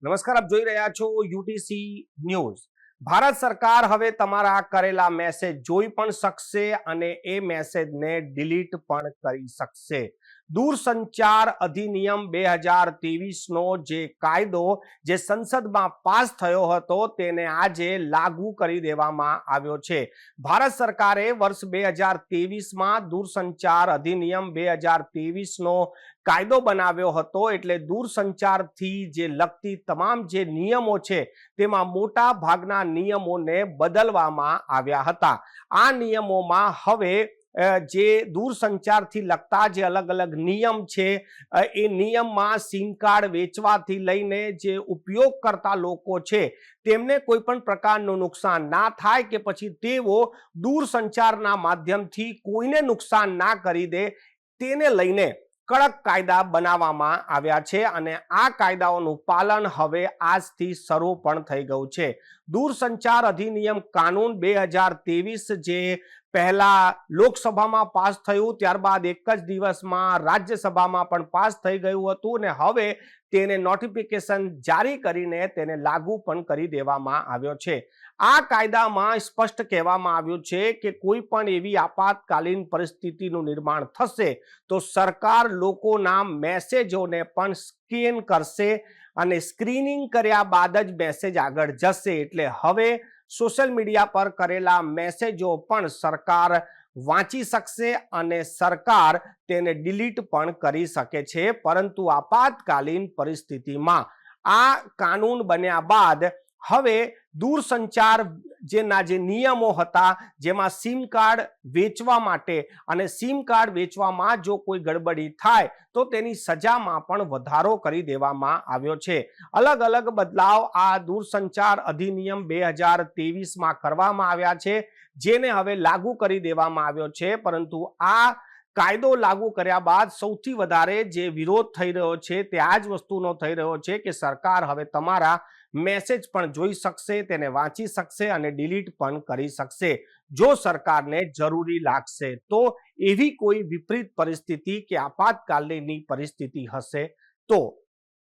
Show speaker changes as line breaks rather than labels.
નમસ્કાર, આપ જોઈ રહ્યા છો યુટીસી ન્યૂઝ। ભારત સરકાર હવે તમારા કરેલા મેસેજ જોઈ પણ શકશે અને એ મેસેજને ડિલીટ પણ કરી શકશે। દૂરસંચાર અધિનિયમ 2023 નો જે કાયદો જે સંસદમાં પાસ થયો હતો તેને આજે લાગુ કરી દેવામાં આવ્યો છે। ભારત સરકારે વર્ષ 2023માં દૂરસંચાર અધિનિયમ 2023નો કાયદો બનાવ્યો હતો। એટલે દૂરસંચારથી જે લગતી તમામ જે નિયમો છે તેમાં મોટા ભાગના નિયમોને બદલવામાં આવ્યા હતા। આ નિયમોમાં હવે જે દૂરસંચારથી લગતા જે અલગ અલગ નિયમ છે એ નિયમમાં સિમ કાર્ડ વેચવાથી લઈને જે ઉપયોગ કરતા લોકો છે તેમને કોઈ પણ પ્રકારનું નુકસાન ના થાય કે પછી તેઓ દૂરસંચારના માધ્યમથી કોઈને નુકસાન ના કરી દે તેને લઈને કડક કાયદા બનાવવામાં આવ્યા છે અને આ કાયદાઓનું પાલન હવે આજથી શરૂ પણ થઈ ગયું છે। દૂરસંચાર અધિનિયમ કાનૂન 2023 જે પહેલા લોકસભામાં પાસ થયું, ત્યારબાદ એક જ દિવસમાં રાજ્યસભામાં પણ પાસ થઈ ગયું હતું અને હવે તેને નોટિફિકેશન જારી કરીને તેને લાગુ પણ કરી દેવામાં આવ્યો છે। આ કાયદામાં સ્પષ્ટ કહેવામાં આવ્યું છે કે કોઈ પણ એવી આપાતકાલીન પરિસ્થિતિનું નિર્માણ થશે તો સરકાર લોકોના મેસેજોને પણ સ્કેન કરશે અને સ્ક્રીનિંગ કર્યા બાદ જ મેસેજ આગળ જશે। એટલે હવે સોશિયલ મીડિયા પર કરેલા મેસેજો પણ સરકાર વાંચી શકશે અને સરકાર તેને ડિલીટ પણ કરી શકે છે। પરંતુ આપાતકાલીન પરિસ્થિતિમાં આ કાનૂન બન્યા બાદ હવે દૂરસંચાર જેના જે નિયમો હતા જેમાં સિમ કાર્ડ વેચવા માટે અને સિમ કાર્ડ વેચવામાં જો કોઈ ગડબડી થાય તો તેની સજામાં પણ વધારો કરી દેવામાં આવ્યો છે। અલગ અલગ બદલાવ આ દૂરસંચાર અધિનિયમ 2023માં કરવામાં આવ્યા છે જેને હવે લાગુ કરી દેવામાં આવ્યો છે। પરંતુ આ કાયદો લાગુ કર્યા બાદ સૌથી વધારે જે વિરોધ થઈ રહ્યો છે તે આ જ વસ્તુનો થઈ રહ્યો છે કે સરકાર હવે તમારા મેસેજ પણ જોઈ શકશે, તેને વાંચી શકશે અને ડિલીટ પણ કરી શકશે જો સરકારને જરૂરી લાગશે। તો એવી કોઈ વિપરીત પરિસ્થિતિ કે આપાતકાલીન પરિસ્થિતિ હશે તો